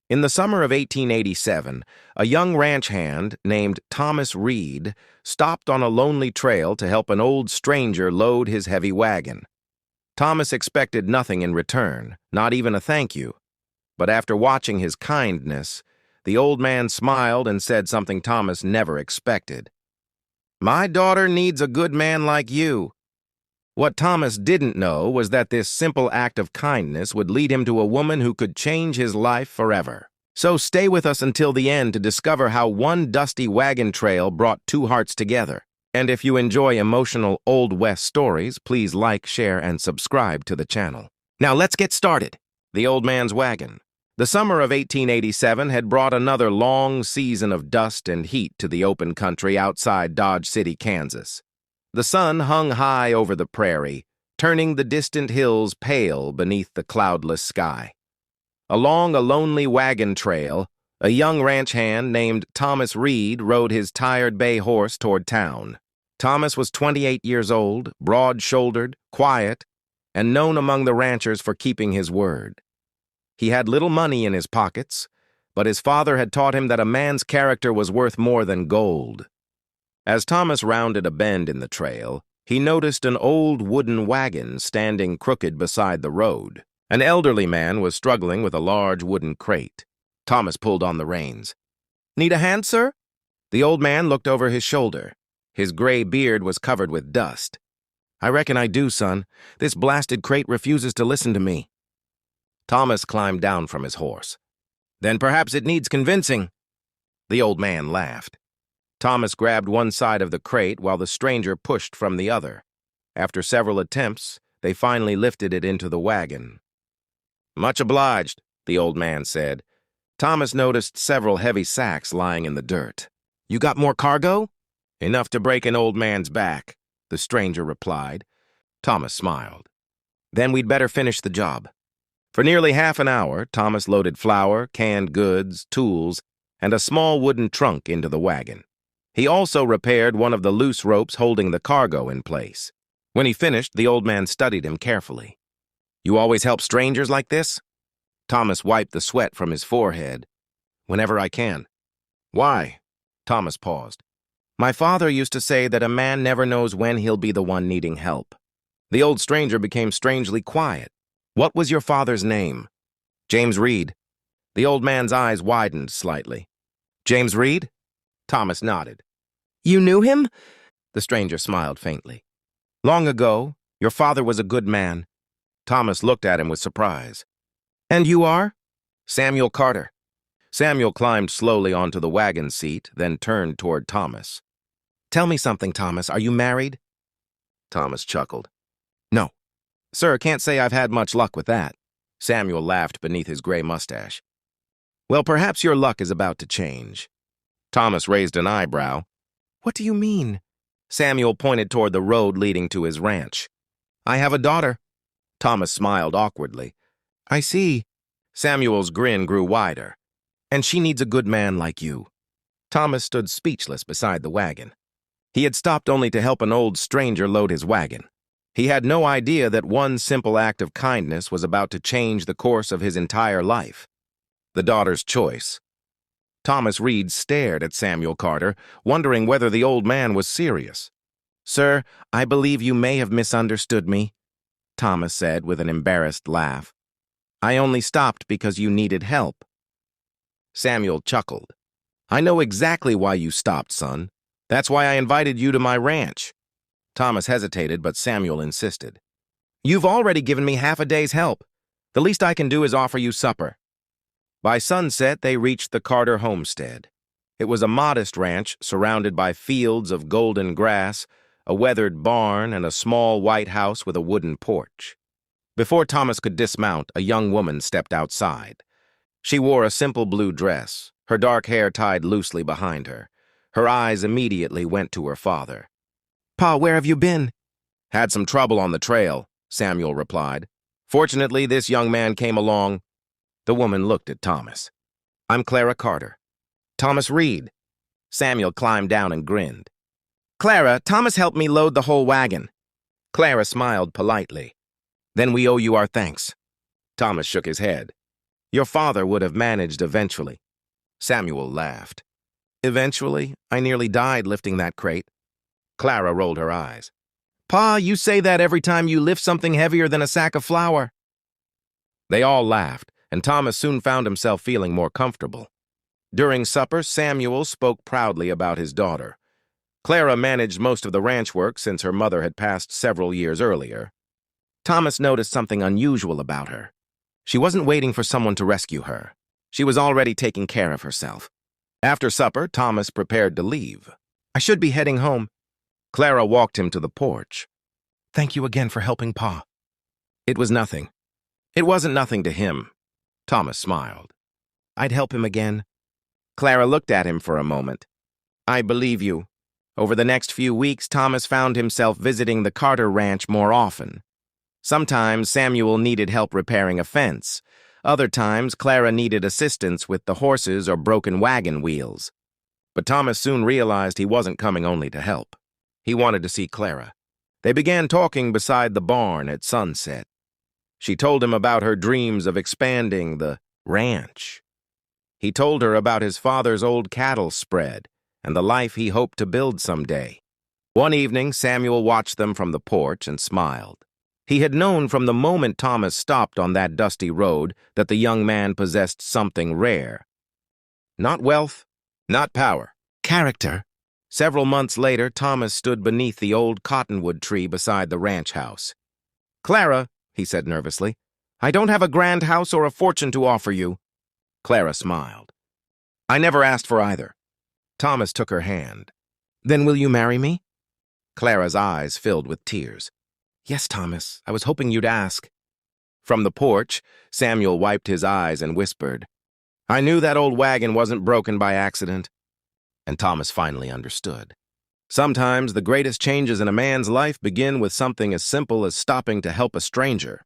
In the summer of 1887, a young ranch hand named Thomas Reed stopped on a lonely trail to help an old stranger load his heavy wagon. Thomas expected nothing in return, not even a thank you. But after watching his kindness, the old man smiled and said something Thomas never expected. "My daughter needs a good man like you." What Thomas didn't know was that this simple act of kindness would lead him to a woman who could change his life forever. So stay with us until the end to discover how one dusty wagon trail brought two hearts together. And if you enjoy emotional Old West stories, please like, share, and subscribe to the channel. Now let's get started. The Old Man's Wagon. The summer of 1887 had brought another long season of dust and heat to the open country outside Dodge City, Kansas. The sun hung high over the prairie, turning the distant hills pale beneath the cloudless sky. Along a lonely wagon trail, a young ranch hand named Thomas Reed rode his tired bay horse toward town. Thomas was 28 years old, broad-shouldered, quiet, and known among the ranchers for keeping his word. He had little money in his pockets, but his father had taught him that a man's character was worth more than gold. As Thomas rounded a bend in the trail, he noticed an old wooden wagon standing crooked beside the road. An elderly man was struggling with a large wooden crate. Thomas pulled on the reins. "Need a hand, sir?" The old man looked over his shoulder. His gray beard was covered with dust. "I reckon I do, son. This blasted crate refuses to listen to me." Thomas climbed down from his horse. "Then perhaps it needs convincing." The old man laughed. Thomas grabbed one side of the crate while the stranger pushed from the other. After several attempts, they finally lifted it into the wagon. "Much obliged," the old man said. Thomas noticed several heavy sacks lying in the dirt. "You got more cargo?" "Enough to break an old man's back," the stranger replied. Thomas smiled. "Then we'd better finish the job." For nearly half an hour, Thomas loaded flour, canned goods, tools, and a small wooden trunk into the wagon. He also repaired one of the loose ropes holding the cargo in place. When he finished, the old man studied him carefully. "You always help strangers like this?" Thomas wiped the sweat from his forehead. "Whenever I can." "Why?" Thomas paused. "My father used to say that a man never knows when he'll be the one needing help." The old stranger became strangely quiet. "What was your father's name?" "James Reed." The old man's eyes widened slightly. "James Reed?" Thomas nodded. "You knew him?" The stranger smiled faintly. "Long ago, your father was a good man." Thomas looked at him with surprise. "And you are?" "Samuel Carter." Samuel climbed slowly onto the wagon seat, then turned toward Thomas. "Tell me something, Thomas. Are you married?" Thomas chuckled. "No." "Sir, can't say I've had much luck with that." Samuel laughed beneath his gray mustache. "Well, perhaps your luck is about to change." Thomas raised an eyebrow. "What do you mean?" Samuel pointed toward the road leading to his ranch. "I have a daughter." Thomas smiled awkwardly. "I see." Samuel's grin grew wider. "And she needs a good man like you." Thomas stood speechless beside the wagon. He had stopped only to help an old stranger load his wagon. He had no idea that one simple act of kindness was about to change the course of his entire life. The daughter's choice. Thomas Reed stared at Samuel Carter, wondering whether the old man was serious. "Sir, I believe you may have misunderstood me," Thomas said with an embarrassed laugh. "I only stopped because you needed help." Samuel chuckled. "I know exactly why you stopped, son. That's why I invited you to my ranch." Thomas hesitated, but Samuel insisted. "You've already given me half a day's help. The least I can do is offer you supper." By sunset, they reached the Carter homestead. It was a modest ranch surrounded by fields of golden grass, a weathered barn, and a small white house with a wooden porch. Before Thomas could dismount, a young woman stepped outside. She wore a simple blue dress, her dark hair tied loosely behind her. Her eyes immediately went to her father. "Pa, where have you been?" "Had some trouble on the trail," Samuel replied. "Fortunately, this young man came along." The woman looked at Thomas. "I'm Clara Carter." "Thomas Reed." Samuel climbed down and grinned. "Clara, Thomas helped me load the whole wagon." Clara smiled politely. "Then we owe you our thanks." Thomas shook his head. Your father would have managed eventually. Samuel laughed. Eventually, I nearly died lifting that crate. Clara rolled her eyes. Pa, you say that every time you lift something heavier than a sack of flour. They all laughed, and Thomas soon found himself feeling more comfortable. During supper, Samuel spoke proudly about his daughter. Clara managed most of the ranch work since her mother had passed several years earlier. Thomas noticed something unusual about her. She wasn't waiting for someone to rescue her. She was already taking care of herself. After supper, Thomas prepared to leave. I should be heading home. Clara walked him to the porch. Thank you again for helping Pa. It was nothing. It wasn't nothing to him. Thomas smiled. I'd help him again. Clara looked at him for a moment. I believe you. Over the next few weeks, Thomas found himself visiting the Carter Ranch more often. Sometimes Samuel needed help repairing a fence. Other times, Clara needed assistance with the horses or broken wagon wheels. But Thomas soon realized he wasn't coming only to help. He wanted to see Clara. They began talking beside the barn at sunset. She told him about her dreams of expanding the ranch. He told her about his father's old cattle spread and the life he hoped to build someday. One evening, Samuel watched them from the porch and smiled. He had known from the moment Thomas stopped on that dusty road that the young man possessed something rare. Not wealth, not power, character. Several months later, Thomas stood beneath the old cottonwood tree beside the ranch house. Clara, he said nervously, I don't have a grand house or a fortune to offer you. Clara smiled. I never asked for either. Thomas took her hand. Then will you marry me? Clara's eyes filled with tears. Yes, Thomas, I was hoping you'd ask. From the porch, Samuel wiped his eyes and whispered, I knew that old wagon wasn't broken by accident. And Thomas finally understood. Sometimes the greatest changes in a man's life begin with something as simple as stopping to help a stranger.